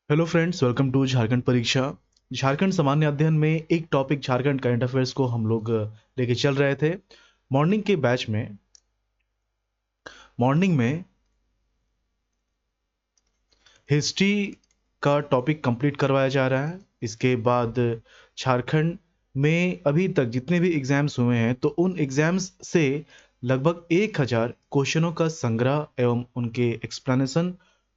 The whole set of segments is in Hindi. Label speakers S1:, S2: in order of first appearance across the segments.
S1: Hello friends, welcome to Jharkhand परीक्षा। झारखंड सामान्य अध्ययन में एक टॉपिक झारखंड करंट अफेयर्स को हम लोग लेके चल रहे थे। मॉर्निंग के बैच में मॉर्निंग में हिस्ट्री का टॉपिक कंप्लीट करवाया जा रहा है। इसके बाद झारखंड में अभी तक जितने भी एग्जाम्स हुए हैं तो उन एग्जाम्स से लगभग 1000 क्वेश्चनों का संग्रह एवं उनके एक्सप्लेनेशन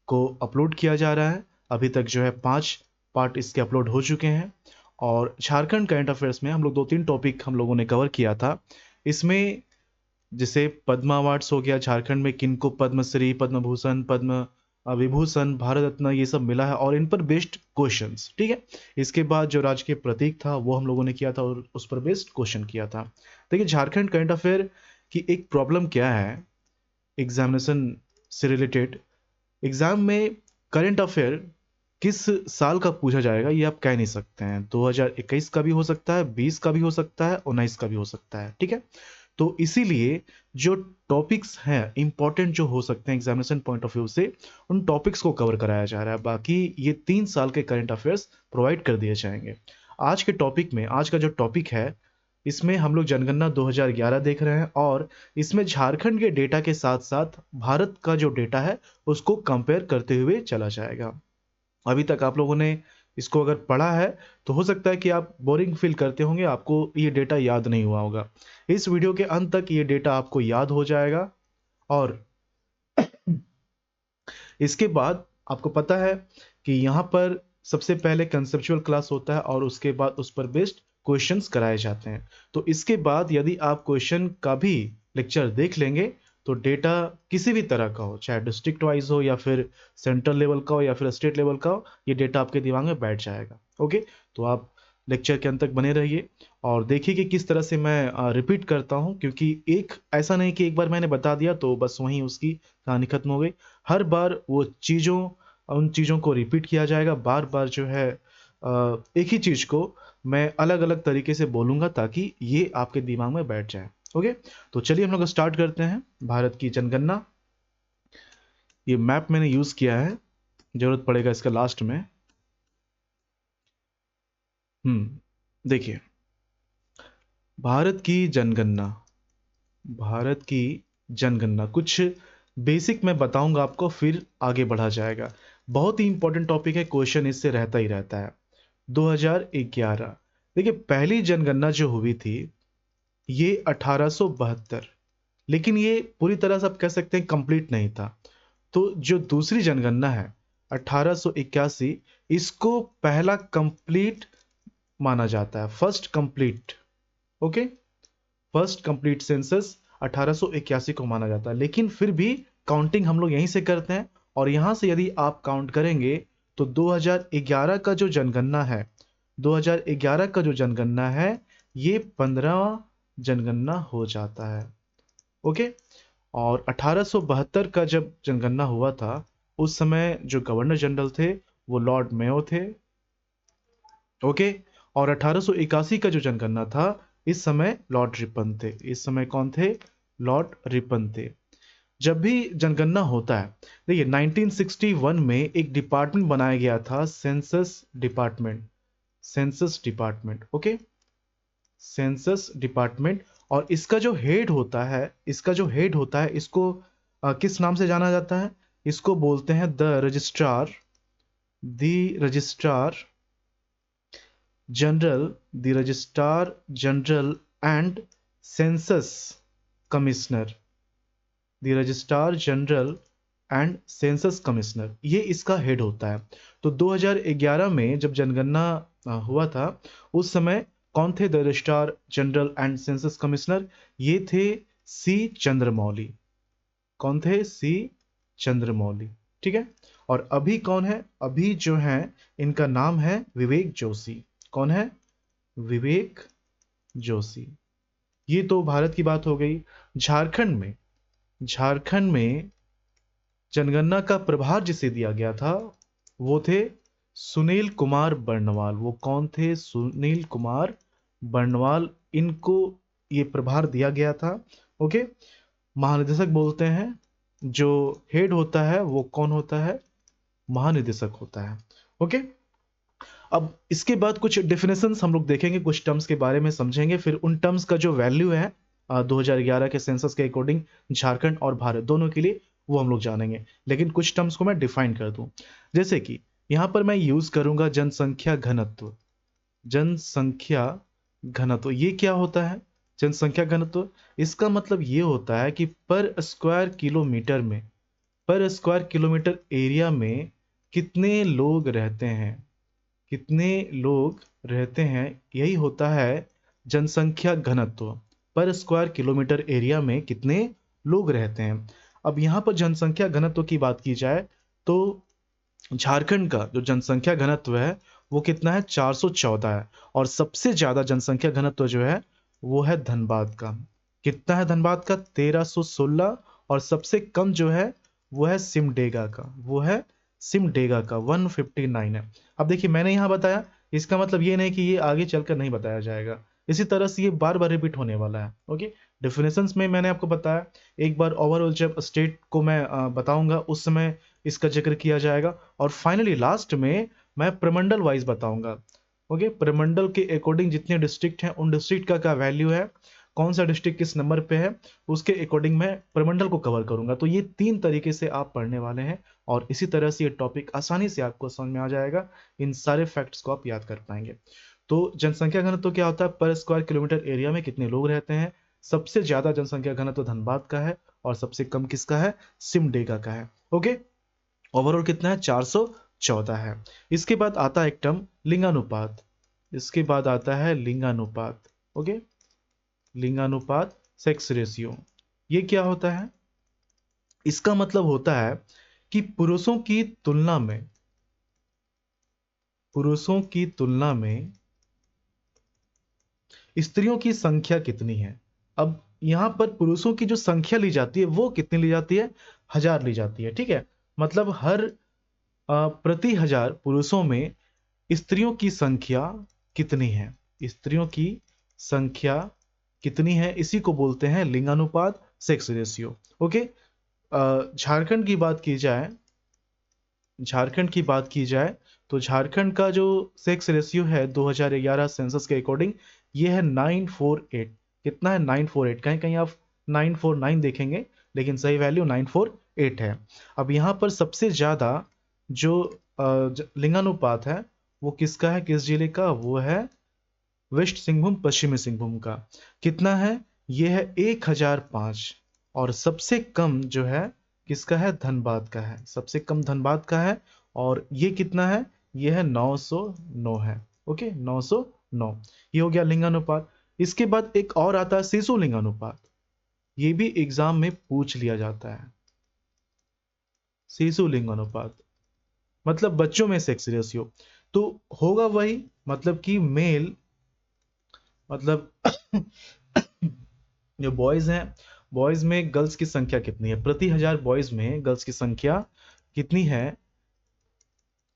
S1: को अपलोड किया जा रहा है। अभी तक जो है 5 पार्ट इसके अपलोड हो चुके हैं और झारखंड करंट अफेयर्स में हम लोग 2-3 टॉपिक हम लोगों ने कवर किया था। इसमें जैसे पद्मा अवार्ड्स हो गया, झारखंड में किनको पद्मश्री, पद्म भूषण, पद्म विभूषण, भारत रत्न ये सब मिला है और इन पर बेस्ड क्वेश्चंस, ठीक है। इसके बाद जो राजकीय प्रतीक था वो हम लोगों ने किया था और उस पर बेस्ड क्वेश्चन किया था। देखिए झारखंड करंट अफेयर की एक प्रॉब्लम क्या है एग्जामिनेशन से रिलेटेड। एग्जाम में करंट अफेयर किस साल का पूछा जाएगा ये आप कह नहीं सकते हैं। 2021 का भी हो सकता है, 20 का भी हो सकता है, 19 का भी हो सकता है, ठीक है। तो इसीलिए जो टॉपिक्स हैं इंपॉर्टेंट जो हो सकते हैं एग्जामिनेशन पॉइंट ऑफ व्यू से, उन टॉपिक्स को कवर कराया जा रहा है। बाकी ये 3 साल के करंट अफेयर्स प्रोवाइड कर दिए जाएंगे। आज के टॉपिक में, आज का जो टॉपिक है इसमें हम लोग जनगणना 2011 देख रहे हैं और इसमें झारखंड के डेटा के साथ साथ भारत का जो डेटा है उसको कंपेयर करते हुए चला जाएगा। अभी तक आप लोगों ने इसको अगर पढ़ा है तो हो सकता है कि आप बोरिंग फील करते होंगे, आपको ये डेटा याद नहीं हुआ होगा। इस वीडियो के अंत तक ये डेटा आपको याद हो जाएगा और इसके बाद आपको पता है कि यहाँ पर सबसे पहले कंसेप्चुअल क्लास होता है और उसके बाद उस पर बेस्ड क्वेश्चंस कराए जाते हैं। तो इसके बाद यदि आप क्वेश्चन का भी लेक्चर देख लेंगे तो डेटा किसी भी तरह का हो, चाहे डिस्ट्रिक्ट वाइज हो या फिर सेंट्रल लेवल का हो या फिर स्टेट लेवल का हो, ये डेटा आपके दिमाग में बैठ जाएगा। ओके, तो आप लेक्चर के अंत तक बने रहिए और देखिए कि किस तरह से मैं रिपीट करता हूँ, क्योंकि एक ऐसा नहीं कि एक बार मैंने बता दिया तो बस वहीं उसकी कहानी खत्म हो गई। हर बार वो चीज़ों उन चीज़ों को रिपीट किया जाएगा, बार बार जो है एक ही चीज़ को मैं अलग अलग तरीके से बोलूँगा ताकि ये आपके दिमाग में बैठ जाए। ओके, तो चलिए हम लोग स्टार्ट करते हैं। भारत की जनगणना, ये मैप मैंने यूज़ किया है, ज़रूरत पड़ेगा इसका लास्ट में। देखिए भारत की जनगणना, भारत की जनगणना कुछ बेसिक मैं बताऊंगा आपको, फिर आगे बढ़ा जाएगा। बहुत ही इंपॉर्टेंट टॉपिक है, क्वेश्चन इससे रहता ही रहता है। 2011, देखिए पहली जनगणना जो हुई थी ये 1872, लेकिन ये पूरी तरह से आप कह सकते हैं कंप्लीट नहीं था। तो जो दूसरी जनगणना है 1881, इसको पहला कंप्लीट माना जाता है, first complete. Okay, first complete census 1881 को माना जाता है, लेकिन फिर भी काउंटिंग हम लोग यहीं से करते हैं और यहां से यदि आप काउंट करेंगे तो 2011 का जो जनगणना है, 2011 का जो जनगणना है ये 15वां जनगणना हो जाता है। ओके, और 1872 का जब जनगणना हुआ था उस समय जो गवर्नर जनरल थे वो लॉर्ड मेयो थे। ओके, और 1881 का जो जनगणना था इस समय लॉर्ड रिपन थे। इस समय कौन थे? लॉर्ड रिपन थे। जब भी जनगणना होता है, देखिए 1961 में एक डिपार्टमेंट बनाया गया था, census department. Census department, okay, census department. और इसका जो हेड होता है, इसका जो हेड होता है इसको किस नाम से जाना जाता है? इसको बोलते हैं the registrar, the registrar general, the registrar general and census commissioner, the registrar general and census commissioner, ये इसका हेड होता है। तो 2011 में जब जनगणना हुआ था उस समय कौन थे the registrar general and census commissioner? ये थे सी चंद्रमौली। कौन थे? सी चंद्रमौली, ठीक है। और अभी कौन है? अभी जो है इनका नाम है विवेक जोशी। कौन है? विवेक जोशी। ये तो भारत की बात हो गई। झारखंड में, झारखंड में जनगणना का प्रभार जिसे दिया गया था वो थे सुनील कुमार बर्णवाल। वो कौन थे? सुनील कुमार बर्णवाल, इनको ये प्रभार दिया गया था। ओके, महानिदेशक बोलते हैं। जो हेड होता है वो कौन होता है? महानिदेशक होता है। ओके, अब इसके बाद कुछ डेफिनेशंस हम लोग देखेंगे, कुछ टर्म्स के बारे में समझेंगे, फिर उन टर्म्स का जो वैल्यू है 2011 के सेंसस के अकॉर्डिंग झारखंड और भारत दोनों के लिए, वो हम लोग जानेंगे। लेकिन कुछ टर्म्स को मैं डिफाइन कर दूं, जैसे कि यहाँ पर मैं यूज करूंगा जनसंख्या घनत्व। जनसंख्या घनत्व ये क्या होता है? जनसंख्या घनत्व, इसका मतलब ये होता है कि पर स्क्वायर किलोमीटर में, पर स्क्वायर किलोमीटर एरिया में कितने लोग रहते हैं, कितने लोग रहते हैं, यही होता है जनसंख्या घनत्व। पर स्क्वायर किलोमीटर एरिया में कितने लोग रहते हैं। अब यहाँ पर जनसंख्या घनत्व की बात की जाए तो झारखंड का जो जनसंख्या घनत्व है वो कितना है? 414 है। और सबसे ज्यादा जनसंख्या घनत्व जो है वो है धनबाद का। कितना है धनबाद का? 1316। और सबसे कम जो है वो है सिमडेगा का, वो है सिमडेगा का 159 है। अब देखिए मैंने यहाँ बताया, इसका मतलब ये नहीं कि ये आगे चलकर नहीं बताया जाएगा, इसी तरह से ये बार बार रिपीट होने वाला है। ओके, डेफिनेशंस में मैंने आपको बताया, एक बार ओवरऑल जब स्टेट को मैं बताऊंगा उस समय इसका जिक्र किया जाएगा, और फाइनली लास्ट में मैं प्रमंडल वाइज बताऊंगा। ओके, प्रमंडल के अकॉर्डिंग जितने डिस्ट्रिक्ट हैं उन डिस्ट्रिक्ट का क्या वैल्यू है, कौन सा डिस्ट्रिक्ट किस नंबर पे है, उसके अकॉर्डिंग मैं प्रमंडल को कवर करूंगा। तो ये 3 तरीके से आप पढ़ने वाले हैं, और इसी तरह से ये टॉपिक आसानी से आपको समझ में आ जाएगा, इन सारे फैक्ट्स को आप याद कर पाएंगे। तो जनसंख्या घनत्व तो क्या होता है? पर स्क्वायर किलोमीटर एरिया में कितने लोग रहते हैं। सबसे ज्यादा जनसंख्या घनत्व धनबाद का है, और सबसे कम किसका है? सिमडेगा का है। ओके, ओवरऑल कितना है? 414 है। इसके बाद आता है एक टर्म लिंगानुपात, इसके बाद आता है लिंगानुपात। ओके, लिंगानुपात, सेक्स रेशियो, ये क्या होता है? इसका मतलब होता है कि पुरुषों की तुलना में, पुरुषों की तुलना में स्त्रियों की संख्या कितनी है। अब यहां पर पुरुषों की जो संख्या ली जाती है वो कितनी ली जाती है? 1000 ली जाती है। ठीक है, मतलब हर प्रति 1000 पुरुषों में स्त्रियों की संख्या कितनी है, स्त्रियों की संख्या कितनी है, इसी को बोलते हैं लिंगानुपात, सेक्स रेशियो। ओके, झारखंड की बात की जाए, झारखंड की बात की जाए तो झारखंड का जो सेक्स रेशियो है 2011 सेंसस के अकॉर्डिंग ये है 948। कितना है? 948। कहीं कहीं आप 949 देखेंगे, लेकिन सही वैल्यू 948 है। अब यहाँ पर सबसे ज्यादा जो लिंगानुपात है वो किसका है, किस जिले का? वो है वेस्ट सिंहभूम, पश्चिमी सिंहभूम का। कितना है? ये है 1005। और सबसे कम जो है किसका है? धनबाद का है, सबसे कम धनबाद का है। और ये कितना है? ये है 909 है। ओके, 909, ये हो गया लिंगानुपात। इसके बाद एक और आता है शिशु लिंगानुपात, ये भी एग्जाम में पूछ लिया जाता है। शिशु लिंगानुपात मतलब बच्चों में सेक्स रेशियो, तो होगा वही, मतलब कि मेल, मतलब जो बॉयज हैं, बॉयज में गर्ल्स की संख्या कितनी है, प्रति 1000 बॉयज में गर्ल्स की संख्या कितनी है।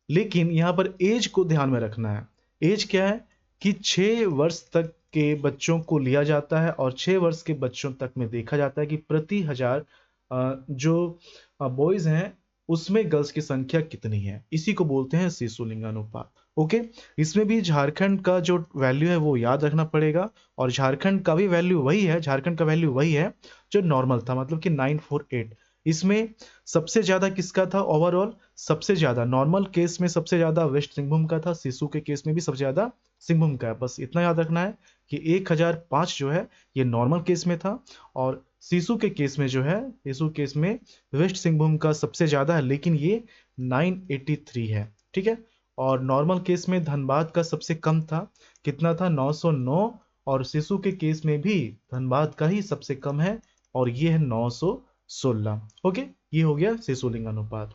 S1: लेकिन यहां पर एज को ध्यान में रखना है। एज क्या है कि 6 वर्ष तक के बच्चों को लिया जाता है, और 6 वर्ष के बच्चों तक में देखा जाता है कि प्रति 1000 जो बॉयज हैं उसमें गर्ल्स की संख्या कितनी है, इसी को बोलते हैं शिशु लिंगानुपात। ओके, इसमें भी झारखंड का जो वैल्यू है वो याद रखना पड़ेगा, और झारखंड का भी वैल्यू वही है, झारखंड का वैल्यू वही है जो नॉर्मल था, मतलब कि 948। इसमें सबसे ज्यादा किसका था ओवरऑल? सबसे ज्यादा नॉर्मल केस में सबसे ज्यादा वेस्ट सिंहभूम का था, शिशु के केस में भी सबसे ज्यादा सिंहभूम का है। बस इतना याद रखना है कि 1005 जो है ये नॉर्मल केस में था, और शिशु के केस में जो है, शिशु केस में वेस्ट सिंहभूम का सबसे ज्यादा है, लेकिन ये 983 है। ठीक है, और नॉर्मल केस में धनबाद का सबसे कम था, कितना था? 909। और शिशु के केस में भी धनबाद का ही सबसे कम है, और ये है 916। ओके, ये हो गया शिशु लिंगानुपात।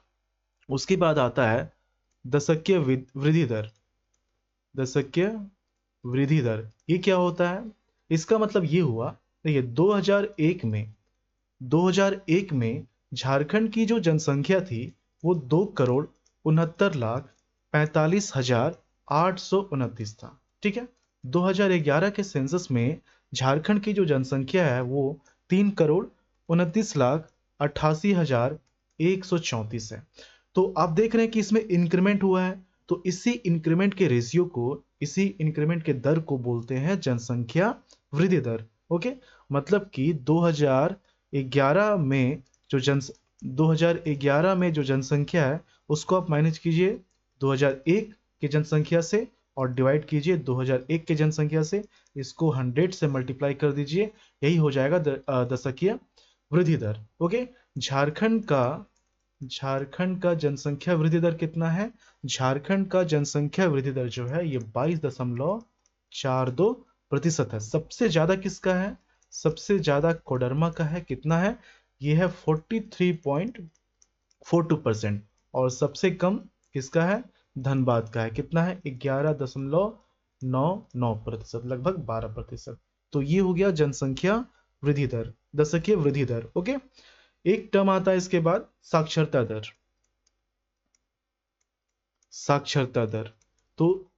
S1: उसके बाद आता है दशकीय वृद्धि दर। दशकीय वृद्धि दर ये क्या होता है? इसका मतलब ये हुआ, देखिए 2001 में झारखंड की जो जनसंख्या थी वो 2,69,45,829 था। ठीक है, 2011 के सेंसस में झारखंड की जो जनसंख्या है वो 3,29,88,134 है। तो आप देख रहे हैं कि इसमें इंक्रीमेंट हुआ है, तो इसी इंक्रीमेंट के रेशियो को, इसी इंक्रीमेंट के दर को बोलते हैं जनसंख्या वृद्धि दर। ओके, मतलब कि 2011 में जो 2011 में जो जनसंख्या है उसको आप माइनस कीजिए 2001 के जनसंख्या से और डिवाइड कीजिए 2001 के जनसंख्या से, इसको 100 से मल्टीप्लाई कर दीजिए, यही हो जाएगा दशकीय वृद्धि दर। ओके, झारखंड का जनसंख्या वृद्धि दर कितना है? झारखंड का जनसंख्या वृद्धि दर जो है ये 22.42% है। सबसे ज्यादा किसका है? सबसे ज्यादा कोडरमा का है। कितना है? ये है 43.42%। और सबसे कम किसका है? धनबाद का है। कितना है? 11.99%, लगभग 12%। तो ये हो गया जनसंख्या वृद्धि दर, दशकीय वृद्धि दर। ओके, एक टर्म आता है इसके बाद, साक्षरता दर। साक्षरता दर, तो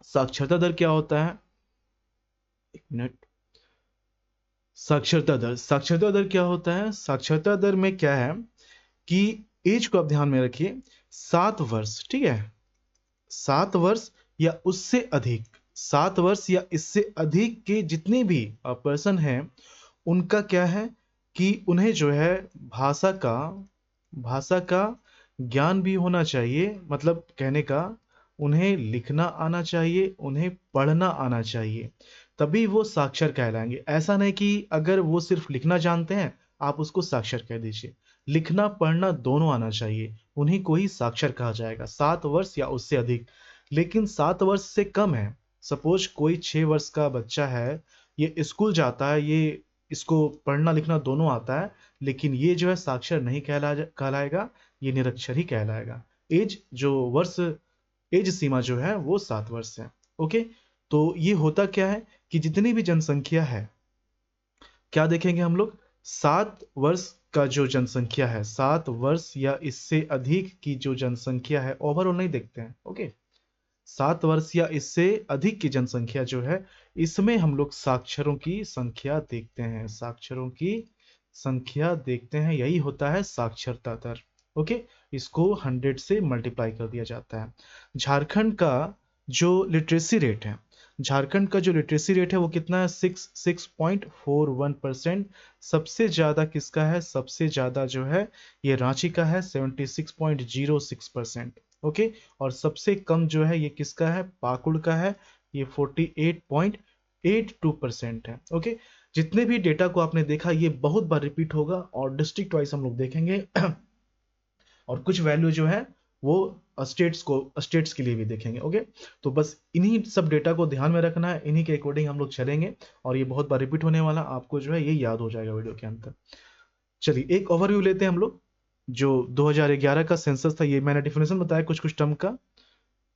S1: साक्षरता दर क्या होता है? एक मिनट। साक्षरता दर क्या होता है? साक्षरता दर में क्या है कि एज को आप ध्यान में रखिए, 7 वर्ष, ठीक है, 7 वर्ष या उससे अधिक, 7 वर्ष या इससे अधिक के जितने भी पर्सन हैं, उनका क्या है कि उन्हें जो है भाषा का ज्ञान भी होना चाहिए। मतलब कहने का, उन्हें लिखना आना चाहिए, उन्हें पढ़ना आना चाहिए, तभी वो साक्षर कहलाएंगे। ऐसा नहीं कि अगर वो सिर्फ लिखना जानते हैं आप उसको साक्षर कह दीजिए, लिखना पढ़ना दोनों आना चाहिए, उन्हीं को ही साक्षर कहा जाएगा, 7 वर्ष या उससे अधिक। लेकिन 7 वर्ष से कम है, सपोज कोई 6 वर्ष का बच्चा है, ये स्कूल जाता है, ये इसको पढ़ना लिखना दोनों आता है, लेकिन ये जो है साक्षर नहीं कहलाएगा, ये निरक्षर ही कहलाएगा। एज सीमा जो है वो 7 वर्ष है। ओके, तो ये होता क्या है कि जितनी भी जनसंख्या है, क्या देखेंगे हम लोग, 7 वर्ष का जो जनसंख्या है, 7 वर्ष या इससे अधिक की जो जनसंख्या है, ओवरऑल नहीं देखते हैं। ओके, 7 वर्ष या इससे अधिक की जनसंख्या जो है, इसमें हम लोग साक्षरों की संख्या देखते हैं, साक्षरों की संख्या देखते हैं, यही होता है साक्षरता दर। ओके, इसको 100 से मल्टीप्लाई कर दिया जाता है। झारखंड का जो लिटरेसी रेट है, झारखंड का जो लिटरेसी रेट है वो कितना है? 6.41%। सबसे ज्यादा किसका है? सबसे ज्यादा जो है ये रांची का है, 76.06%। ओके, और सबसे कम जो है ये किसका है? पाकुड़ का है, ये 48.82% है। ओके, जितने भी डेटा को आपने देखा ये बहुत बार रिपीट होगा, और डिस्ट्रिक्ट वाइज हम लोग देखेंगे और कुछ वैल्यू जो है वो स्टेट्स के लिए भी देखेंगे। ओके, तो बस इन्हीं सब डेटा को ध्यान में रखना है, इन्हीं के अकॉर्डिंग हम लोग चलेंगे, और ये बहुत बार रिपीट होने वाला, आपको जो है ये याद हो जाएगा वीडियो के अंत तक। चलिए एक ओवरव्यू लेते हैं हम लोग। जो 2011 का सेंसस था, ये मैंने डिफिनेशन बताया कुछ कुछ टर्म का।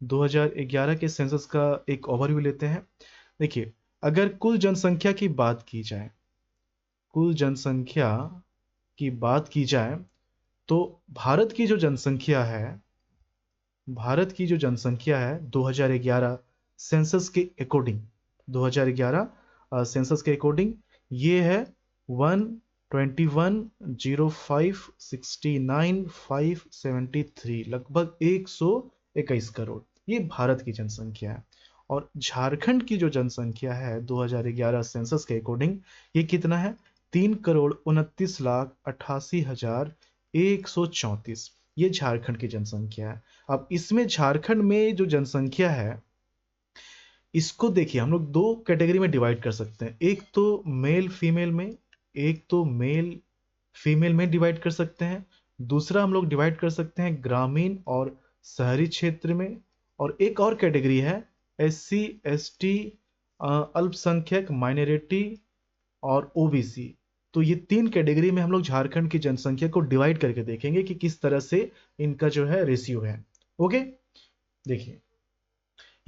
S1: 2011 के सेंसस का एक ओवरव्यू लेते हैं। देखिए, अगर कुल जनसंख्या की बात की जाए, कुल जनसंख्या की बात की जाए, तो भारत की जो जनसंख्या है, भारत की जो जनसंख्या है 2011 सेंसस के अकॉर्डिंग, 2011 सेंसस के अकॉर्डिंग ये है 121,05,69,573, लगभग 121 करोड़, ये भारत की जनसंख्या है। और झारखंड की जो जनसंख्या है 2011 सेंसस के अकॉर्डिंग ये कितना है? 3,29,88,134, ये झारखंड की जनसंख्या है। अब इसमें झारखंड में जो जनसंख्या है, इसको देखिए हम लोग 2 कैटेगरी में डिवाइड कर सकते हैं। एक तो मेल फीमेल में, एक तो मेल फीमेल में डिवाइड कर सकते हैं। दूसरा हम लोग डिवाइड कर सकते हैं ग्रामीण और शहरी क्षेत्र में। और एक और कैटेगरी है SC ST, अल्पसंख्यक, माइनॉरिटी और OBC। तो ये 3 कैटेगरी में हम लोग झारखंड की जनसंख्या को डिवाइड करके देखेंगे कि किस तरह से इनका जो है रेशियो है। ओके, देखिए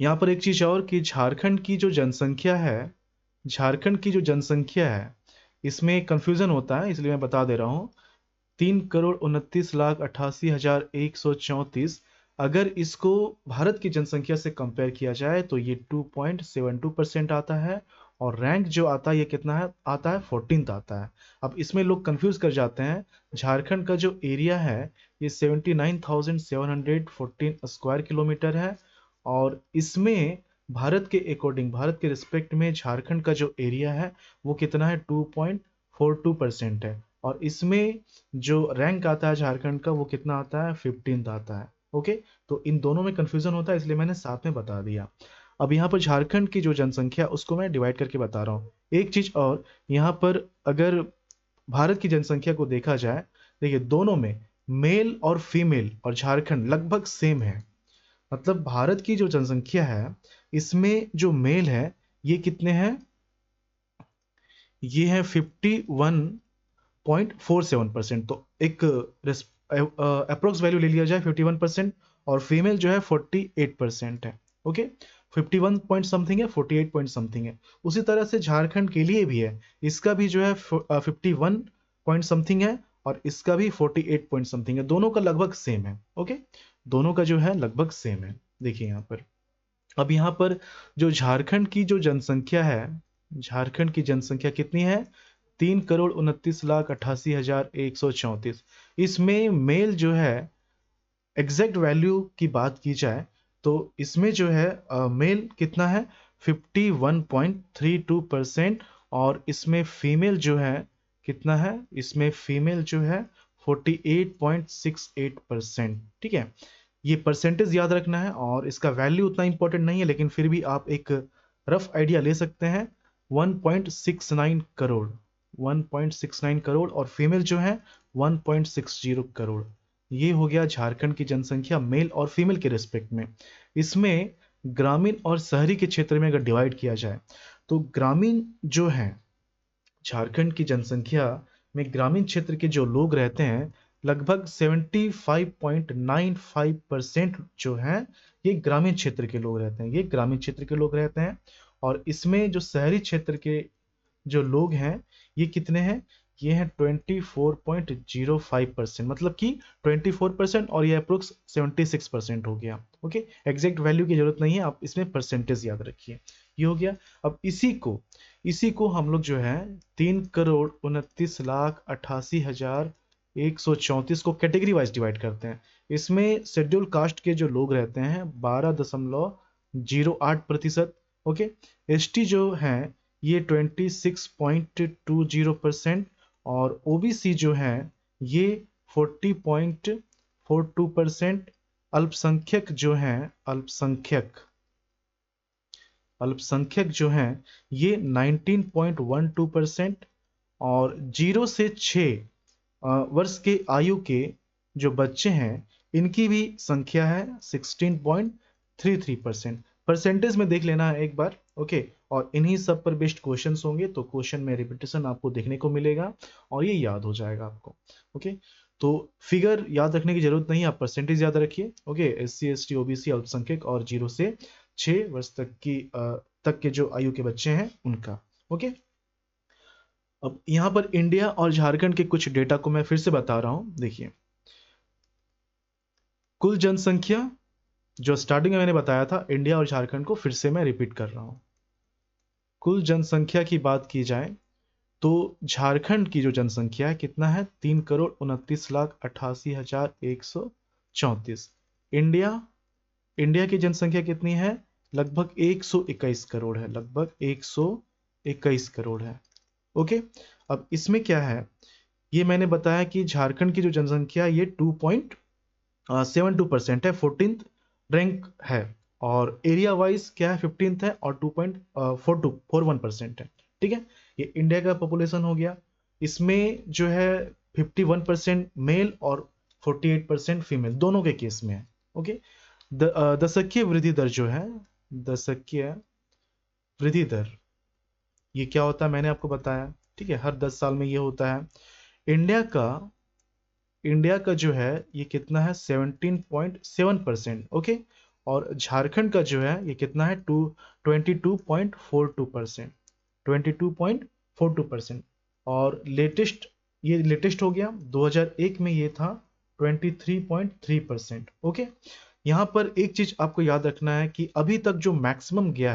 S1: यहाँ पर एक चीज और कि झारखंड की जो जनसंख्या है, झारखंड की जो जनसंख्या है, इसमें कंफ्यूजन होता है, इसलिए मैं बता दे रहा हूँ। 3,29,88,134, अगर इसको भारत की जनसंख्या से कंपेयर किया जाए तो ये 2.72% आता है। और रैंक जो आता है ये कितना है, आता है 14th आता है। अब इसमें लोग कंफ्यूज कर जाते हैं। झारखंड का जो एरिया है ये 79,714 स्क्वायर किलोमीटर है, और इसमें भारत के अकॉर्डिंग, भारत के रिस्पेक्ट में झारखंड का जो एरिया है वो कितना है, 2.42% है। और इसमें जो रैंक आता है झारखंड का वो कितना आता है, 15th आता है। ओके, तो इन दोनों में कंफ्यूजन होता है, इसलिए मैंने साथ में बता दिया। अब यहाँ पर झारखंड की जो जनसंख्या उसको मैं डिवाइड करके बता रहा हूँ। एक चीज और, यहाँ पर अगर भारत की जनसंख्या को देखा जाए, देखिए दोनों में मेल और फीमेल और झारखंड लगभग सेम है। मतलब भारत की जो जनसंख्या है इसमें जो मेल है ये कितने हैं, ये है 51.47%। तो एक अप्रोक्स वैल्यू ले लिया जाए 51%, और फीमेल जो है 48% है। ओके, 51 पॉइंट समथिंग है, 48 पॉइंट समथिंग है। उसी तरह से झारखंड के लिए भी है, इसका भी जो है 51 पॉइंट समथिंग है, और इसका भी 48 पॉइंट समथिंग है। दोनों का लगभग सेम है। ओके, दोनों का जो है लगभग सेम है। देखिए यहाँ पर, अब यहाँ पर जो झारखंड की जो जनसंख्या है, झारखंड की जनसंख्या कितनी है, 3,29,88,134। इसमें मेल जो है, एग्जैक्ट वैल्यू की बात की जाए तो इसमें जो है मेल कितना है, 51.32%, और इसमें फीमेल जो है कितना है, इसमें फीमेल जो है 48.68%। ठीक है, ये परसेंटेज याद रखना है, और इसका वैल्यू उतना इंपॉर्टेंट नहीं है, लेकिन फिर भी आप एक रफ आइडिया ले सकते हैं। 1.69 करोड़, 1.69 करोड़, और फीमेल जो है 1.60 करोड़। ये हो गया झारखंड की जनसंख्या मेल और फीमेल के रिस्पेक्ट में। इसमें ग्रामीण और शहरी के क्षेत्र में अगर डिवाइड किया जाए तो ग्रामीण जो है, झारखंड की जनसंख्या में ग्रामीण क्षेत्र के जो लोग रहते हैं लगभग 75.95% जो है ये ग्रामीण क्षेत्र के लोग रहते हैं, ये ग्रामीण क्षेत्र के लोग रहते हैं। और इसमें जो शहरी क्षेत्र के जो लोग हैं ये कितने हैं, ये हैं 24.05%, मतलब कि 24%, और ये अप्रोक्स 76% हो गया। ओके, एग्जैक्ट वैल्यू की जरूरत नहीं है, आप इसमें परसेंटेज याद रखिए। ये हो गया। अब इसी को हम लोग जो है 3,29,88,134 को कैटेगरी वाइज डिवाइड करते हैं। इसमें शेड्यूल कास्ट के जो लोग रहते हैं 12.08%। ओके, एसटी जो हैं ये 26.20%, और ओबीसी जो है ये 40.42%। अल्पसंख्यक जो हैं, अल्पसंख्यक जो हैं ये 19.12%, और 0 से 6 वर्ष के आयु के जो बच्चे हैं इनकी भी संख्या है 16.33%। परसेंटेज में देख लेना है एक बार। ओके, और इन्हीं सब पर बेस्ड क्वेश्चंस होंगे, तो क्वेश्चन में रिपीटेशन आपको देखने को मिलेगा और ये याद हो जाएगा आपको। ओके, तो फिगर याद रखने की जरूरत नहीं है, आप परसेंटेज याद रखिए। ओके, एससी एसटी ओबीसी अल्पसंख्यक और 0 से 6 वर्ष तक के जो आयु के बच्चे हैं उनका। ओके, अब यहां पर इंडिया और झारखंड के कुछ डेटा को मैं फिर से बता रहा हूं। देखिए, कुल जनसंख्या जो स्टार्टिंग में मैंने बताया था, इंडिया और झारखंड को फिर से मैं रिपीट कर रहा हूं। कुल जनसंख्या की बात की जाए तो झारखंड की जो जनसंख्या है कितना है, 3,29,88,134। इंडिया की जनसंख्या कितनी है, लगभग 121 करोड़ है, लगभग 121 करोड़ है। ओके, अब इसमें क्या है, ये मैंने बताया कि झारखंड की जो जनसंख्या ये 2.72% है, 14th रैंक है, और एरिया वाइज क्या है 15th है, और 2.41% है। ठीक है, ये इंडिया का पॉपुलेशन हो गया। इसमें जो है 51% मेल और 48% फीमेल, दोनों के केस में है। ओके, दशकीय वृद्धि दर जो है, दशकीय वृद्धि दर ये क्या होता है मैंने आपको बताया। ठीक है, हर 10 साल में ये होता है। इंडिया का जो है ये कितना है, 17.7%। ओके, और झारखंड का जो है ये कितना है, 22.42%, 22.42%। और ये लेटेस्ट हो गया, 2001 में ये था 23.3%। ओके, यहाँ पर एक चीज आपको याद रखना है कि अभी तक जो मैक्सिमम गया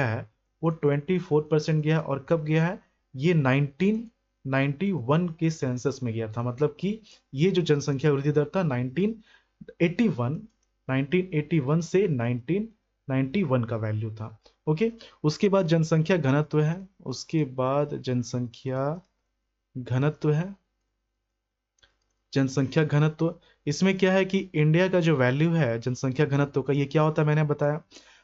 S1: है वो 24% गया। और कब गया है? ये 1991 के सेंसस में गया था। मतलब कि ये जो जनसंख्या वृद्धि दर था 1981 से 1991 का वैल्यू था। ओके, उसके बाद जनसंख्या घनत्व है। उसके बाद जनसंख्या घनत्व है। जनसंख्या घनत्व, इसमें क्या है कि इंडिया का जो वैल्यू है जनसंख्या घनत्व का, ये क्या होता है मैंने बताया।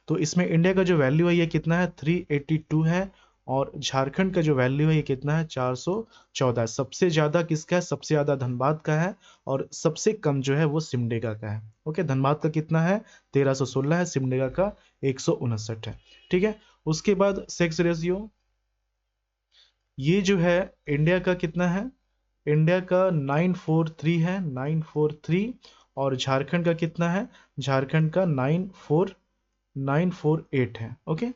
S1: तो इसमें इंडिया का जो वैल्यू है ये कितना है? 382 है। और झारखंड का जो वैल्यू है ये कितना है? 414। सबसे ज्यादा किसका है? सबसे ज्यादा धनबाद का है। और सबसे कम जो है वो सिमडेगा का है। ओके, धनबाद का कितना है? 1316 है। सिमडेगा का 159 है। ठीक है, उसके बाद सेक्स रेशियो, ये जो है इंडिया का कितना है? इंडिया का 943 है, 943। और झारखंड का कितना है? झारखंड का 948 है। ओके,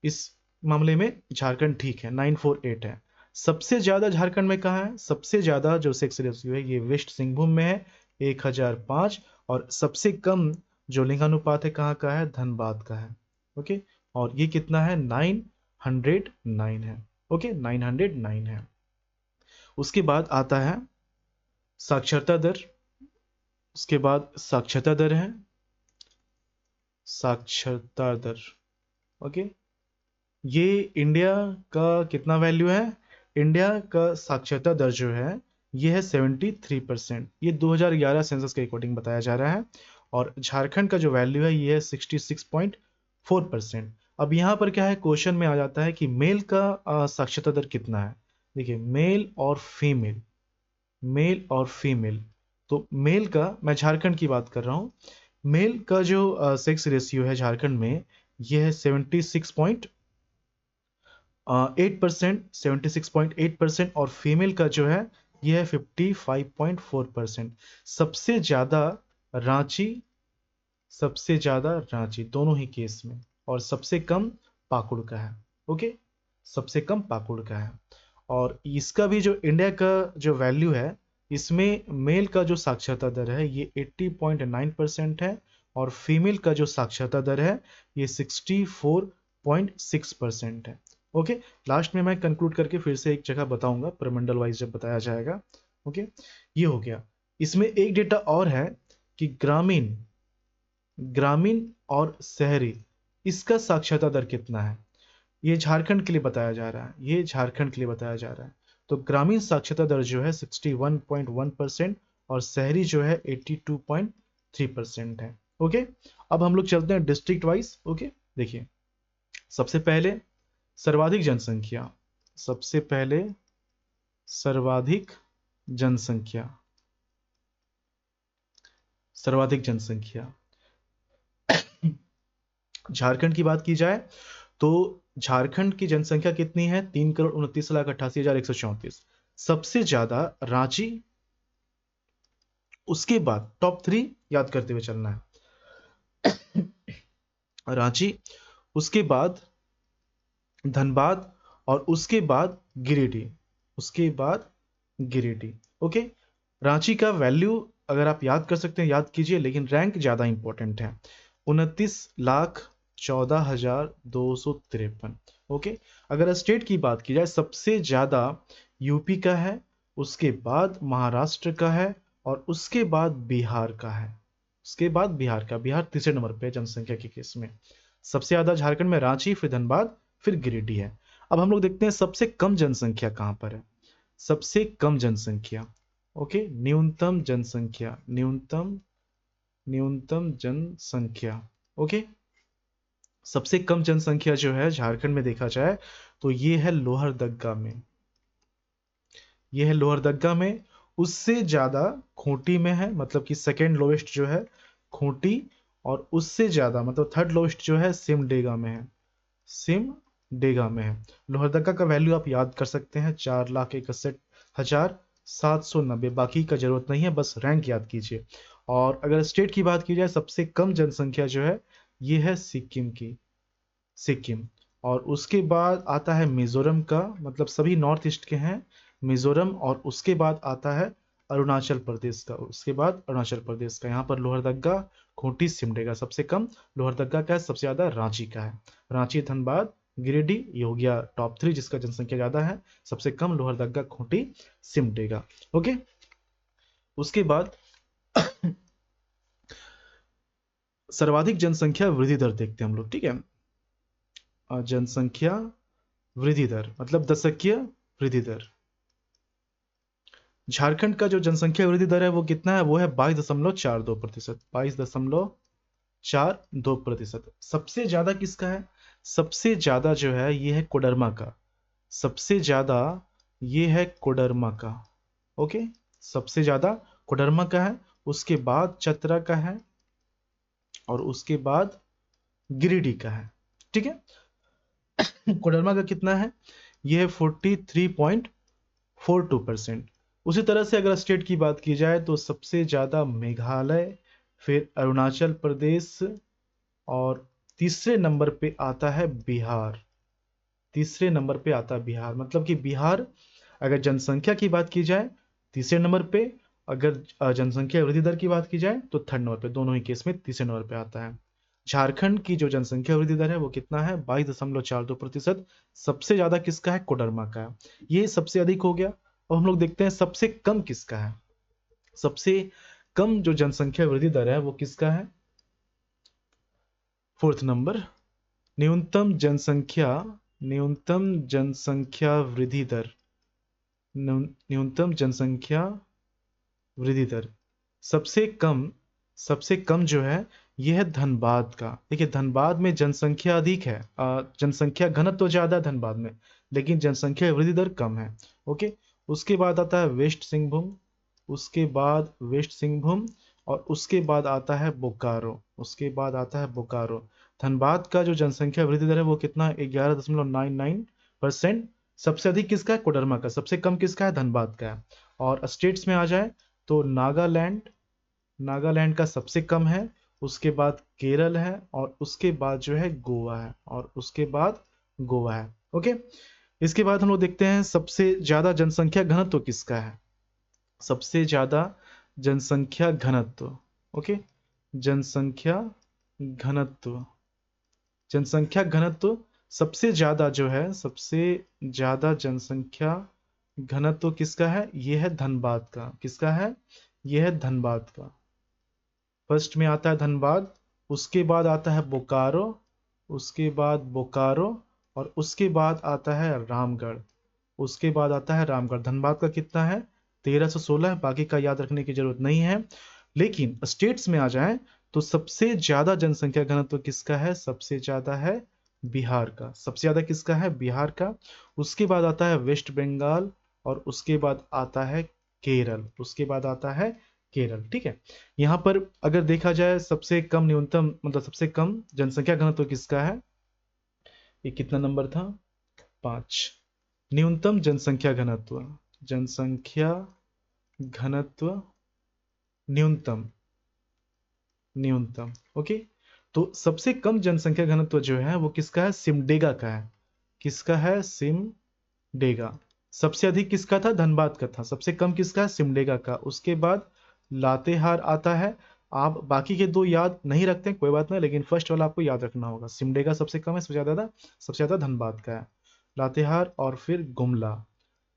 S1: इस मामले में झारखंड ठीक है, 948 है। सबसे ज्यादा झारखंड में कहाँ है? सबसे ज्यादा जो सेक्स रेशियो है ये वेस्ट सिंहभूम में है, 1005। और सबसे कम जो लिंगानुपात है कहाँ का है? धनबाद का है। ओके, और ये कितना है? 909 है। ओके, 909 है। उसके बाद आता है साक्षरता दर। उसके बाद साक्षरता दर है, साक्षरता दर। ओके, ये इंडिया का कितना वैल्यू है? इंडिया का साक्षरता दर जो है ये है 73%। ये 2011 सेंसस के अकॉर्डिंग बताया जा रहा है। और झारखंड का जो वैल्यू है ये है 66.4%। अब यहाँ पर क्या है, क्वेश्चन में आ जाता है कि मेल का साक्षरता दर कितना है। देखिए, मेल और फीमेल, मेल और फीमेल। तो मेल का, मैं झारखंड की बात कर रहा हूँ, मेल का जो सेक्स रेशियो है झारखंड में यह है 76.8%, और फीमेल का जो है यह है 55.4%। सबसे ज्यादा रांची, सबसे ज्यादा रांची दोनों ही केस में, और सबसे कम पाकुड़ का है। ओके, सबसे कम पाकुड़ का है। और इसका भी जो इंडिया का जो वैल्यू है, इसमें मेल का जो साक्षरता दर है ये 80.9% है। और फीमेल का जो साक्षरता दर है ये 64.6% है। ओके, लास्ट में मैं कंक्लूड करके फिर से एक जगह बताऊंगा प्रमंडल वाइज जब बताया जाएगा। ओके, ये हो गया। इसमें एक डेटा और है कि ग्रामीण, ग्रामीण और शहरी, इसका साक्षरता दर कितना है। ये झारखंड के लिए बताया जा रहा है, ये झारखंड के लिए बताया जा रहा है। तो ग्रामीण साक्षरता दर जो है 61.1%, और शहरी जो है 82.3% है। ओके, अब हम लोग चलते हैं डिस्ट्रिक्ट वाइज। ओके, देखिए, सबसे पहले सर्वाधिक जनसंख्या, सबसे पहले सर्वाधिक जनसंख्या, सर्वाधिक जनसंख्या झारखंड की बात की जाए तो झारखंड की जनसंख्या कितनी है? 3,29,88,134। सबसे ज्यादा रांची, उसके बाद टॉप 3 याद करते हुए चलना है। रांची, उसके बाद धनबाद, और उसके बाद गिरिडीह, उसके बाद गिरिडीह। ओके, रांची का वैल्यू अगर आप याद कर सकते हैं याद कीजिए, लेकिन रैंक ज्यादा इंपॉर्टेंट है, 29,14,253। ओके, अगर स्टेट की बात की जाए सबसे ज्यादा यूपी का है, उसके बाद महाराष्ट्र का है, और उसके बाद बिहार का है। उसके बाद बिहार का, बिहार तीसरे नंबर पे जनसंख्या के केस में। सबसे ज्यादा झारखंड में रांची, फिर धनबाद, फिर गिरिडीह है। अब हम लोग देखते हैं सबसे कम जनसंख्या कहां पर है। सबसे कम जनसंख्या, ओके, न्यूनतम जनसंख्या, न्यूनतम, न्यूनतम जनसंख्या। ओके, सबसे कम जनसंख्या जो है झारखंड में देखा जाए तो ये है लोहरदग्गा में, ये है लोहरदग्गा में। उससे ज्यादा खूंटी में है, मतलब कि सेकेंड लोएस्ट जो है खूंटी, और उससे ज्यादा मतलब थर्ड लोएस्ट जो है सिमडेगा में है, सिमडेगा में है। लोहरदग्गा का वैल्यू आप याद कर सकते हैं, 4,61,790। बाकी का जरूरत नहीं है, बस रैंक याद कीजिए। और अगर स्टेट की बात की जाए सबसे कम जनसंख्या जो है ये है सिक्किम की, सिक्किम। और उसके बाद आता है मिजोरम का, मतलब सभी नॉर्थ ईस्ट के हैं मिजोरम। और उसके बाद आता है अरुणाचल प्रदेश का, उसके बाद अरुणाचल प्रदेश का। यहाँ पर लोहरदग्गा, खूंटी, सिमडेगा सबसे कम। लोहरदग्गा का है, सबसे ज्यादा रांची का है, रांची, धनबाद, गिरिडीह, ये हो गया टॉप 3 जिसका जनसंख्या ज़्यादा है। सबसे कम लोहरदगा, खूंटी, सिमडेगा। ओके, उसके बाद सर्वाधिक जनसंख्या वृद्धि दर देखते हैं हम लोग, ठीक है। जनसंख्या वृद्धि दर मतलब दशकीय वृद्धि दर। झारखंड का जो जनसंख्या वृद्धि दर है वो कितना है, वो है 22.42%। 22.42%। सबसे ज्यादा किसका है, सबसे ज्यादा जो है ये है कोडरमा का। सबसे ज्यादा ये है कोडरमा का। ओके, सबसे ज्यादा कोडरमा का है, उसके बाद चतरा का है, और उसके बाद गिरिडीह का है, ठीक है। कोडरमा का कितना है, ये है 43.42%। उसी तरह से अगर स्टेट की बात की जाए तो सबसे ज़्यादा मेघालय, फिर अरुणाचल प्रदेश, और तीसरे नंबर पे आता है बिहार। तीसरे नंबर पे आता है बिहार, मतलब कि बिहार अगर जनसंख्या की बात की जाए तीसरे नंबर पे, अगर जनसंख्या वृद्धि दर की बात की जाए तो थर्ड नंबर पे, दोनों ही केस में तीसरे नंबर पे आता है। झारखंड की जो जनसंख्या वृद्धि दर है वो कितना है, 22.42%। सबसे ज्यादा किसका है, कोडरमा का है, ये सबसे अधिक हो गया। अब हम लोग देखते हैं सबसे कम किसका है। सबसे कम जो जनसंख्या वृद्धि दर है वो किसका है, फोर्थ नंबर, न्यूनतम जनसंख्या, न्यूनतम जनसंख्या वृद्धि दर, न्यूनतम जनसंख्या वृद्धि दर सबसे कम, सबसे कम जो है यह है धनबाद का। देखिए धनबाद में जनसंख्या अधिक है, जनसंख्या घनत्व तो ज्यादा है धनबाद में, लेकिन जनसंख्या वृद्धि दर कम है। ओके, उसके बाद आता है वेस्ट सिंहभूम, उसके बाद वेस्ट सिंहभूम, और उसके बाद आता है बोकारो, उसके बाद आता है बोकारो। धनबाद का जो जनसंख्या वृद्धि दर है वो कितना है, 11.99%। सबसे अधिक किसका है, कोडरमा का। सबसे कम किसका है, धनबाद का है। और स्टेट्स में आ जाए तो नागालैंड, नागालैंड का सबसे कम है, उसके बाद केरल है, और उसके बाद जो है गोवा है, और उसके बाद गोवा है। ओके, इसके बाद हम लोग देखते हैं सबसे ज्यादा जनसंख्या घनत्व किसका है। सबसे ज्यादा जनसंख्या घनत्व, ओके, जनसंख्या घनत्व, जनसंख्या घनत्व सबसे ज्यादा जो है, सबसे ज्यादा जनसंख्या घनत्व किसका है, यह है धनबाद का। किसका है, यह है धनबाद का। फर्स्ट में आता है धनबाद, उसके बाद आता है बोकारो, उसके बाद बोकारो, और उसके बाद आता है रामगढ़, उसके बाद आता है रामगढ़। धनबाद का कितना है, 1316, बाकी का याद रखने की जरूरत नहीं है। लेकिन स्टेट्स में आ जाए तो सबसे ज्यादा जनसंख्या घनत्व किसका है, सबसे ज्यादा है बिहार का। सबसे ज्यादा किसका है, बिहार का। उसके बाद आता है वेस्ट बंगाल, और उसके बाद आता है केरल, उसके बाद आता है केरल, ठीक है। यहाँ पर अगर देखा जाए सबसे कम न्यूनतम मतलब सबसे कम जनसंख्या घनत्व किसका है, ये कितना नंबर था, 5। न्यूनतम जनसंख्या घनत्व, जनसंख्या घनत्व न्यूनतम, न्यूनतम, ओके। तो सबसे कम जनसंख्या घनत्व जो है वो किसका है, सिमडेगा का है। किसका है, सिमडेगा। सबसे अधिक किसका था, धनबाद का था। सबसे कम किसका है, सिमडेगा का। उसके बाद लातेहार आता है। आप बाकी के दो याद नहीं रखते कोई बात नहीं, लेकिन फर्स्ट वाला आपको याद रखना होगा। सिमडेगा सबसे कम है, सबसे ज्यादा धनबाद का है। लातेहार और फिर गुमला।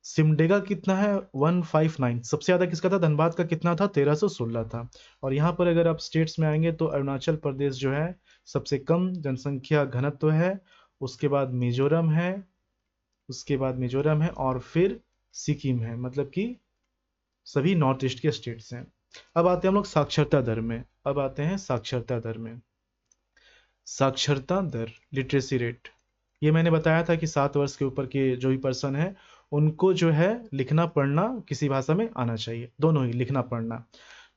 S1: सिमडेगा कितना है, 159। सबसे ज्यादा किसका था, धनबाद का कितना था, 1316 था। और यहाँ पर अगर आप स्टेट्स में आएंगे तो अरुणाचल प्रदेश जो है सबसे कम जनसंख्या घनत्व है, उसके बाद मिजोरम है, उसके बाद मिजोरम है, और फिर सिक्किम है, मतलब कि सभी नॉर्थ ईस्ट के स्टेट्स हैं। अब आते हैं हम लोग साक्षरता दर में। अब आते हैं साक्षरता दर में। साक्षरता दर, लिटरेसी रेट, ये मैंने बताया था कि 7 वर्ष के ऊपर के जो भी पर्सन है उनको जो है लिखना पढ़ना किसी भाषा में आना चाहिए, दोनों ही लिखना पढ़ना।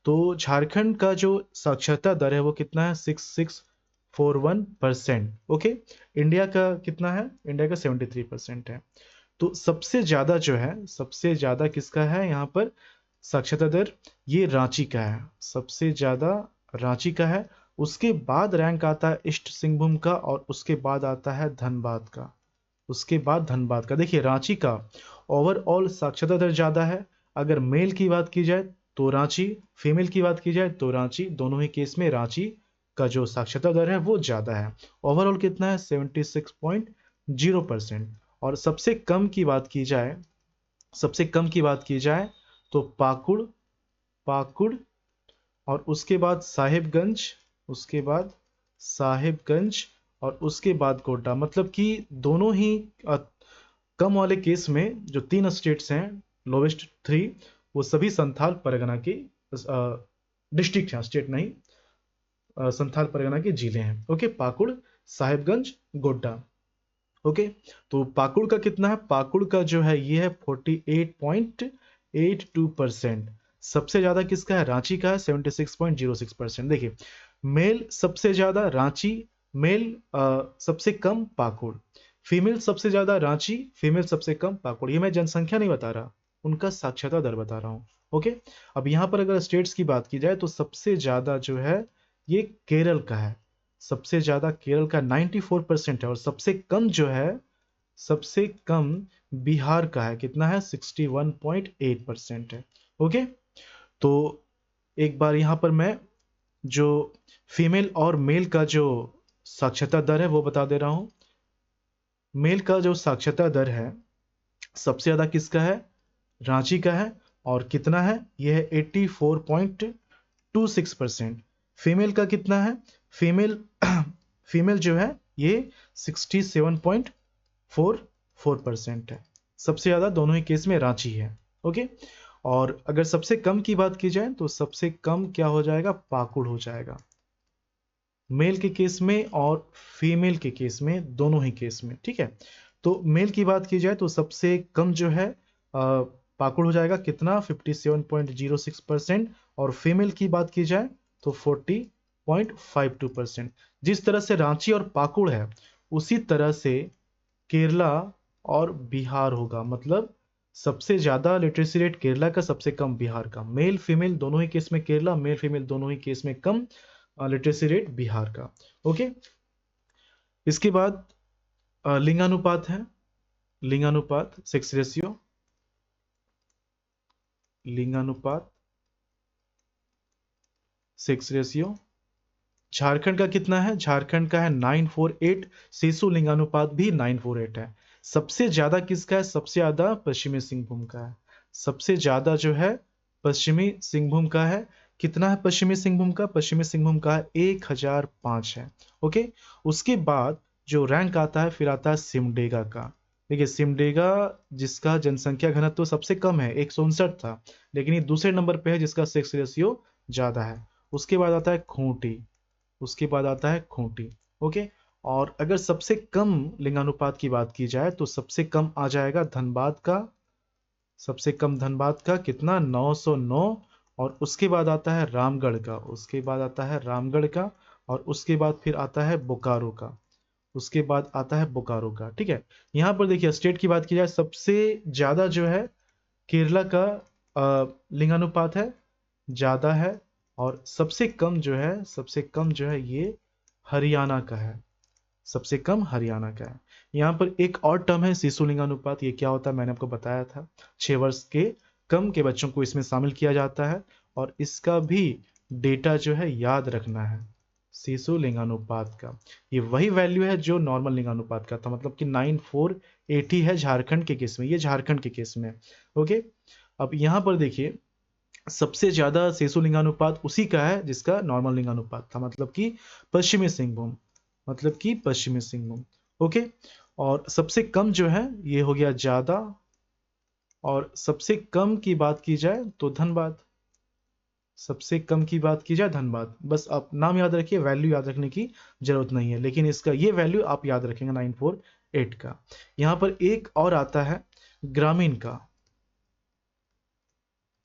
S1: तो झारखंड का जो साक्षरता दर है वो कितना है, 6641%। ओके, इंडिया का कितना है, इंडिया का 73% है। तो सबसे ज्यादा जो है, सबसे ज्यादा किसका है यहाँ पर साक्षरता दर, ये रांची का है। सबसे ज्यादा रांची का है। उसके बाद रैंक आता है ईस्ट सिंहभूम का, और उसके बाद आता है धनबाद का। उसके बाद धनबाद का। देखिए रांची का ओवरऑल साक्षरता दर ज्यादा है। अगर मेल की बात की जाए तो रांची, फीमेल की बात की जाए तो रांची, दोनों ही केस में रांची का जो साक्षरता दर है वो ज्यादा है। ओवरऑल कितना है, 0%। और सबसे कम की बात की जाए, सबसे कम की बात की जाए तो पाकुड़, पाकुड़, और उसके बाद साहिबगंज, उसके बाद साहिबगंज, और उसके बाद गोड्डा। मतलब कि दोनों ही कम वाले केस में जो 3 स्टेट्स हैं, लोवेस्ट 3, वो सभी संथाल परगना के डिस्ट्रिक्ट हैं, स्टेट नहीं, संथाल परगना के जिले हैं। ओके, पाकुड़, साहिबगंज, गोड्डा। ओके, तो पाकुड़ का कितना है? पाकुड़ का जो है ये है 48.82%। सबसे ज्यादा किसका है? रांची का है 76.06%। देखिए, मेल सबसे ज्यादा रांची, मेल सबसे कम पाकुड़, फीमेल सबसे ज्यादा रांची, फीमेल सबसे कम पाकुड़। ये मैं जनसंख्या नहीं बता रहा, उनका साक्षरता दर बता रहा हूँ। ओके, अब यहाँ पर अगर स्टेट्स की बात की जाए तो सबसे ज्यादा जो है ये केरल का है, सबसे ज्यादा केरल का 94% है, और सबसे कम जो है, सबसे कम बिहार का है। कितना है? 61.8% है। ओके, तो एक बार यहां पर मैं जो फीमेल और मेल का जो साक्षरता दर है वो बता दे रहा हूं। मेल का जो साक्षरता दर है सबसे ज्यादा किसका है? रांची का है, और कितना है? यह है 84.26%। फीमेल का कितना है? फीमेल फीमेल जो है ये 67.44% है। सबसे ज्यादा दोनों ही केस में रांची है। ओके, और अगर सबसे कम की बात की जाए तो सबसे कम क्या हो जाएगा? पाकुड़ हो जाएगा, मेल के केस में और फीमेल के केस में, दोनों ही केस में। ठीक है, तो मेल की बात की जाए तो सबसे कम जो है पाकुड़ हो जाएगा। कितना? 57.06%। और फीमेल की बात की जाए तो 40.52%। जिस तरह से रांची और पाकुड़ है, उसी तरह से केरला और बिहार होगा। मतलब सबसे ज्यादा लिटरेसी रेट केरला का, सबसे कम बिहार का। मेल फीमेल दोनों ही केस में केरला, मेल फीमेल दोनों ही केस में कम लिटरेसी रेट बिहार का। ओके, इसके बाद लिंगानुपात है, लिंगानुपात, सेक्स रेशियो, लिंगानुपात, सेक्स रेशियो। झारखंड का कितना है? झारखंड का है 948। शिशु लिंगानुपात भी 948 है। सबसे ज्यादा किसका है? सबसे ज्यादा पश्चिमी सिंहभूम का है। सबसे ज्यादा जो है पश्चिमी सिंहभूम का है। कितना है पश्चिमी सिंहभूम का? पश्चिमी सिंहभूम का 1005 है। ओके, उसके बाद जो रैंक आता है फिर आता है सिमडेगा का। देखिए, सिमडेगा जिसका जनसंख्या घनत्व तो सबसे कम है, 159 था, लेकिन ये दूसरे नंबर पे है जिसका सेक्स रेशियो ज्यादा है। उसके बाद आता है खूंटी, उसके बाद आता है खूंटी। ओके, और अगर सबसे कम लिंगानुपात की बात की जाए तो सबसे कम आ जाएगा धनबाद का, सबसे कम धनबाद का। कितना? 909। और उसके बाद आता है रामगढ़ का, उसके बाद आता है रामगढ़ का, और उसके बाद फिर आता है बोकारो का, उसके बाद आता है बोकारो का। ठीक है, यहां पर देखिए स्टेट की बात की जाए, सबसे ज्यादा जो है केरला का लिंगानुपात है, ज्यादा है। और सबसे कम जो है, सबसे कम जो है ये हरियाणा का है, सबसे कम हरियाणा का है। यहाँ पर एक और टर्म है शिशु लिंगानुपात। ये क्या होता है मैंने आपको बताया था, 6 वर्ष के कम के बच्चों को इसमें शामिल किया जाता है, और इसका भी डेटा जो है याद रखना है। शिशु लिंगानुपात का ये वही वैल्यू है जो नॉर्मल लिंगानुपात का था, मतलब कि 9480 है झारखंड के केस में, ये झारखंड के केस में। ओके, अब यहाँ पर देखिए सबसे ज्यादा शिशु लिंगानुपात उसी का है जिसका नॉर्मल लिंगानुपात था, मतलब कि पश्चिमी सिंहभूम, मतलब कि पश्चिमी सिंहभूम। ओके, और सबसे कम जो है ये हो गया ज्यादा, और सबसे कम की बात की जाए तो धनबाद, सबसे कम की बात की जाए धनबाद। बस आप नाम याद रखिए, वैल्यू याद रखने की जरूरत नहीं है, लेकिन इसका ये वैल्यू आप याद रखेंगे 948 का। यहां पर एक और आता है ग्रामीण का।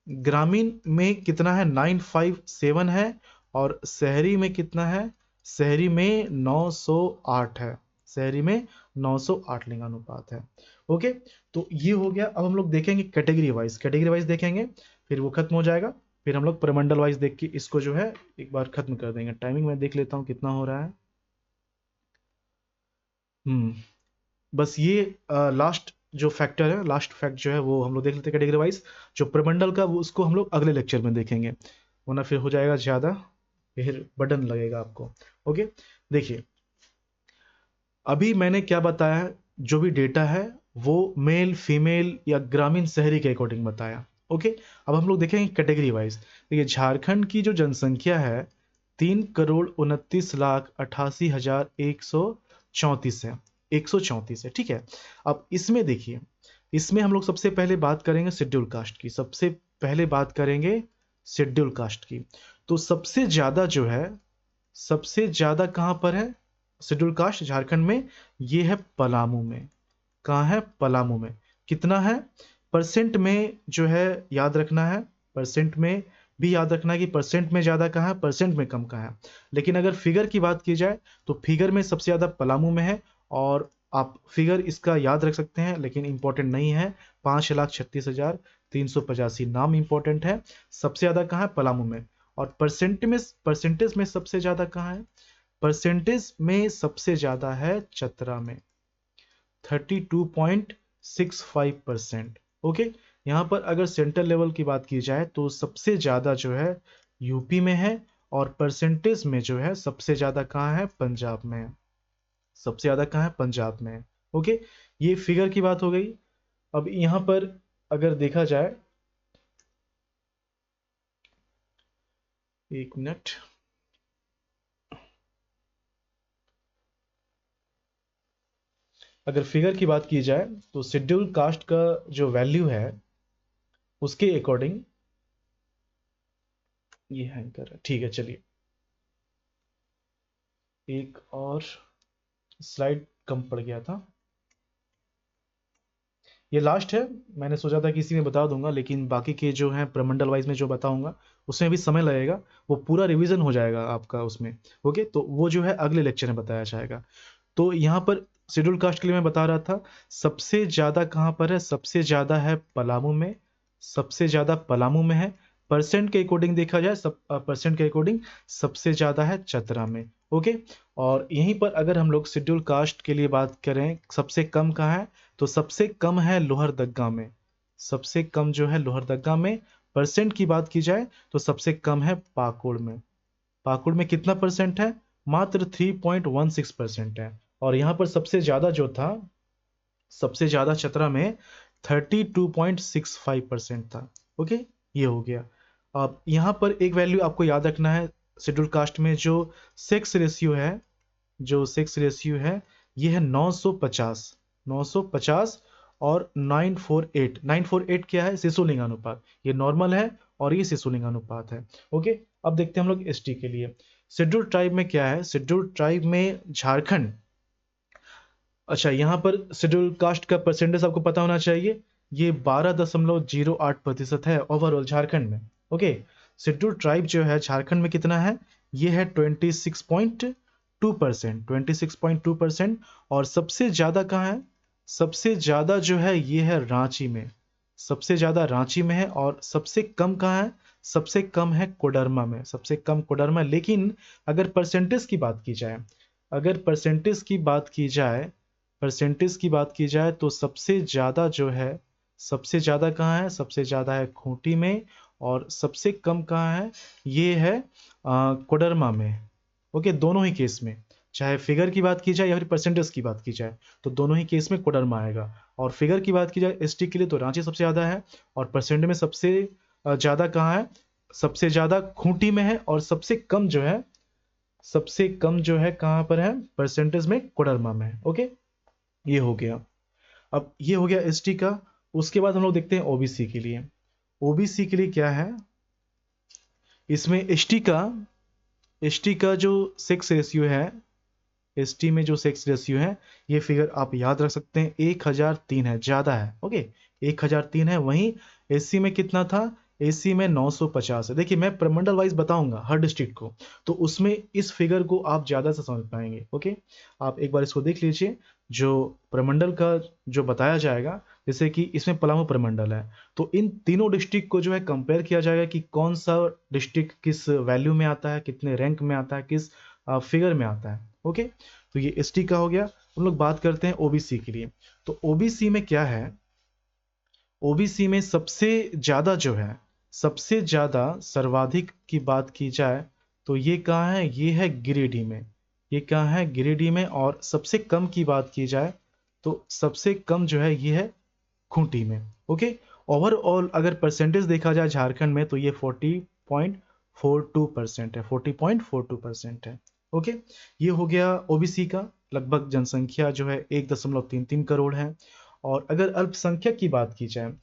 S1: ग्रामीण में कितना है? 957 है, और शहरी में कितना है? शहरी में 908 है, शहरी में 908 लिंगानुपात है। ओके, तो ये हो गया। अब हम लोग देखेंगे कैटेगरी वाइज, कैटेगरी वाइज देखेंगे, फिर वो खत्म हो जाएगा। फिर हम लोग प्रमंडल वाइज देख के इसको जो है एक बार खत्म कर देंगे। टाइमिंग मैं देख लेता हूँ कितना हो रहा है। हम्म, बस ये लास्ट जो फैक्टर है, लास्ट फैक्ट जो है वो हम लोग देख लेते हैं कैटेगरी वाइज। जो प्रमंडल का वो उसको हम लोग अगले लेक्चर में देखेंगे, वरना फिर हो जाएगा ज़्यादा, फिर बर्डन लगेगा आपको। ओके, देखिए अभी मैंने क्या बताया है, जो भी डेटा है वो मेल फीमेल या ग्रामीण शहरी के अकॉर्डिंग बताया। ओके, अब हम लोग देखेंगे कैटेगरी वाइज। देखिए झारखंड की जो जनसंख्या है 3,29,88,134 है, 134 है, ठीक है। अब इसमें देखिए, इसमें हम लोग सबसे पहले बात करेंगे शेड्यूल कास्ट की, सबसे पहले बात करेंगे शेड्यूल कास्ट की। तो सबसे ज्यादा जो है, सबसे ज्यादा कहां पर है शेड्यूल कास्ट झारखंड में? ये है पलामू में। कहाँ है? पलामू में। कितना है परसेंट में जो है, याद रखना है, परसेंट में भी याद रखना है कि परसेंट में ज़्यादा कहाँ है, परसेंट में कम कहाँ है। लेकिन अगर फिगर की बात की जाए तो फिगर में सबसे ज़्यादा पलामू में है, और आप फिगर इसका याद रख सकते हैं लेकिन इंपॉर्टेंट नहीं है। 5,36,385 नाम इंपॉर्टेंट है। सबसे ज़्यादा कहाँ है? पलामू में। और परसेंटेज में सबसे ज़्यादा कहाँ है? परसेंटेज में सबसे ज़्यादा है चतरा में, 32.65%। ओके, यहाँ पर अगर सेंट्रल लेवल की बात की जाए तो सबसे ज़्यादा जो है यूपी में है, और परसेंटेज में जो है सबसे ज़्यादा कहाँ है? पंजाब में है। सबसे ज़्यादा कहाँ है? पंजाब में है। ओके, ये फिगर की बात हो गई। अब यहाँ पर अगर देखा जाए, एक मिनट, अगर फिगर की बात की जाए तो शेड्यूल कास्ट का जो वैल्यू है उसके अकॉर्डिंग, ये हैंग कर रहा है, ठीक है, चलिए एक और स्लाइड कम पड़ गया था। ये लास्ट है, मैंने सोचा था कि इसी में बता दूंगा, लेकिन बाकी के जो हैं प्रमंडल वाइज में जो बताऊंगा उसमें भी समय लगेगा, वो पूरा रिवीजन हो जाएगा आपका उसमें। ओके, तो वो जो है अगले लेक्चर में बताया जाएगा। तो यहाँ पर शेड्यूल कास्ट के लिए मैं बता रहा था, सबसे ज़्यादा कहाँ पर है? सबसे ज़्यादा है पलामू में, सबसे ज़्यादा पलामू में है। परसेंट के अकॉर्डिंग देखा जाए, सब परसेंट के अकॉर्डिंग सबसे ज़्यादा है चतरा में। ओके, और यहीं पर अगर हम लोग शेड्यूल कास्ट के लिए बात करें सबसे कम कहाँ है, तो सबसे कम है लोहरदग्गा में। सबसे कम जो है लोहरदग्गा में। परसेंट की बात की जाए तो सबसे कम है पाकुड़ में। पाकुड़ में कितना परसेंट है? मात्र 3.16% है। और यहाँ पर सबसे ज़्यादा जो था, सबसे ज़्यादा चतरा में 32.65% था। ओके, ये हो गया। अब यहाँ पर एक वैल्यू आपको याद रखना है, शेड्यूल कास्ट में जो सेक्स रेशियो है, जो सेक्स रेशियो है ये है 950, 950 और 948। 948 क्या है? शिशु लिंगानुपात। ये नॉर्मल है और ये शिशु लिंगानुपात है। ओके, अब देखते हैं हम लोग एसटी के लिए। शेड्यूल ट्राइब में क्या है? शेड्यूल ट्राइब में झारखंड, अच्छा यहाँ पर शेड्यूल कास्ट का परसेंटेज आपको पता होना चाहिए, ये 12.08% है ओवरऑल झारखंड में। ओके, शेड्यूल ट्राइब जो है झारखंड में कितना है? ये है 26.2%, 26.2%। और सबसे ज़्यादा कहाँ है? सबसे ज़्यादा जो है ये है रांची में, सबसे ज़्यादा रांची में है। और सबसे कम कहाँ है? सबसे कम है कोडरमा में, सबसे कम कोडरमा। लेकिन अगर परसेंटेज की बात की जाए, अगर परसेंटेज की बात की जाए, परसेंटेज की बात की जाए तो सबसे ज़्यादा जो है, सबसे ज़्यादा कहाँ है? सबसे ज़्यादा है खूंटी में। और सबसे कम कहाँ है? ये है कोडरमा में। ओके, दोनों ही केस में, चाहे फिगर की बात की जाए या फिर परसेंटेज की बात की जाए, तो दोनों ही केस में कोडरमा आएगा। और फिगर की बात की जाए एसटी के लिए तो रांची सबसे ज़्यादा है, और परसेंट में सबसे ज़्यादा कहाँ है? सबसे ज़्यादा खूंटी में है। और सबसे कम जो है, सबसे कम जो है कहाँ पर है? परसेंटेज में कोडरमा में है। ओके, ये हो गया। अब ये हो गया एसटी का। उसके बाद हम लोग देखते हैं ओबीसी के लिए। ओबीसी के लिए क्या है? इसमें एसटी का जो सेक्स रेशियो है, एसटी में जो सेक्स रेशियो है, ये फिगर आप याद रख सकते हैं, 1003 है, ज़्यादा है। ओके, 1003 है। वहीं एससी में कितना था? एससी में 950 है। देखिए मैं प्रमंडल वाइज बताऊंगा हर डिस्ट्रिक्ट को, तो उसमें इस फिगर को आप ज़्यादा से समझ पाएंगे। ओके, आप एक बार इसको देख लीजिए, जो प्रमंडल का जो बताया जाएगा, जैसे कि इसमें पलामू प्रमंडल है, तो इन तीनों डिस्ट्रिक्ट को जो है कंपेयर किया जाएगा कि कौन सा डिस्ट्रिक्ट किस वैल्यू में आता है, कितने रैंक में आता है, किस फिगर में आता है। ओके, तो ये एसटी का हो गया। हम लोग बात करते हैं ओबीसी के लिए। तो ओबीसी में क्या है? ओबीसी में सबसे ज़्यादा जो है, सबसे ज़्यादा सर्वाधिक की बात की जाए तो ये कहाँ है? ये है गिरिडीह में। ये कहाँ है? गिरिडीह में। और सबसे कम की बात की जाए तो सबसे कम जो है ये है खूंटी में। ओके, ओवरऑल अगर परसेंटेज देखा जाए झारखंड में तो ये 40.42% है, 40.42% है। ओके, ये हो गया ओबीसी का। लगभग जनसंख्या जो है 1.33 करोड़ है। और अगर अल्पसंख्यक की बात की जाए,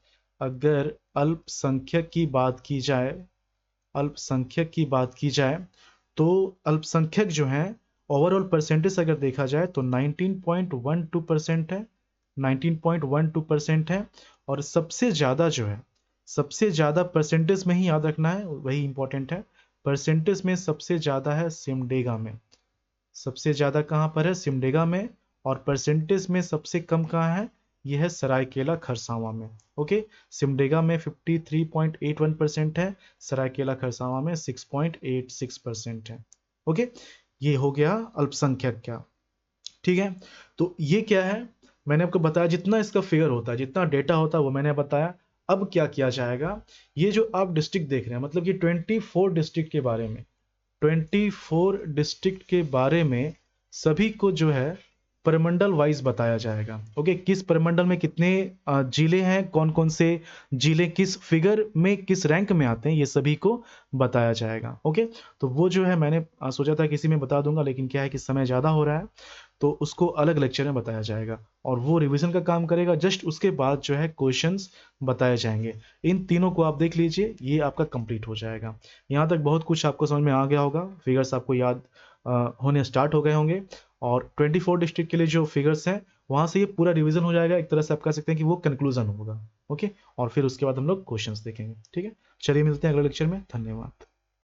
S1: अगर अल्पसंख्यक की बात की जाए, अल्पसंख्यक की बात की जाए तो अल्पसंख्यक जो हैं ओवरऑल परसेंटेज अगर देखा जाए तो 19.12% है, 19.12% है। और सबसे ज़्यादा जो है, सबसे ज़्यादा परसेंटेज में ही याद रखना है, वही इंपॉर्टेंट है, परसेंटेज में सबसे ज़्यादा है सिमडेगा में। सबसे ज़्यादा कहाँ पर है? सिमडेगा में। और परसेंटेज में सबसे कम कहाँ है? यह है सरायकेला खरसावां में। ओके, सिमडेगा में 53.81% है, सरायकेला खरसावां में 6.86% है। ओके, ये हो गया अल्पसंख्यक का। ठीक है, तो ये क्या है, मैंने आपको बताया जितना इसका फिगर होता है, जितना डेटा होता है वो मैंने बताया। अब क्या किया जाएगा, ये जो आप डिस्ट्रिक्ट देख रहे हैं, मतलब कि 24 डिस्ट्रिक्ट के बारे में, 24 डिस्ट्रिक्ट के बारे में सभी को जो है प्रमंडल वाइज बताया जाएगा। ओके, किस प्रमंडल में कितने जिले हैं, कौन कौन से जिले किस फिगर में किस रैंक में आते हैं, ये सभी को बताया जाएगा। ओके, तो वो जो है मैंने सोचा था किसी में बता दूंगा, लेकिन क्या है कि समय ज़्यादा हो रहा है तो उसको अलग लेक्चर में बताया जाएगा और वो रिवीजन का काम करेगा। जस्ट उसके बाद जो है क्वेश्चंस बताए जाएंगे। इन तीनों को आप देख लीजिए, ये आपका कंप्लीट हो जाएगा। यहाँ तक बहुत कुछ आपको समझ में आ गया होगा, फिगर्स आपको याद होने स्टार्ट हो गए होंगे। और 24 डिस्ट्रिक्ट के लिए जो फिगर्स हैं वहाँ से ये पूरा रिवीजन हो जाएगा। एक तरह से आप कह सकते हैं कि वो कंक्लूजन होगा। ओके, और फिर उसके बाद हम लोग क्वेश्चंस देखेंगे। ठीक है, चलिए मिलते हैं अगले लेक्चर में। धन्यवाद।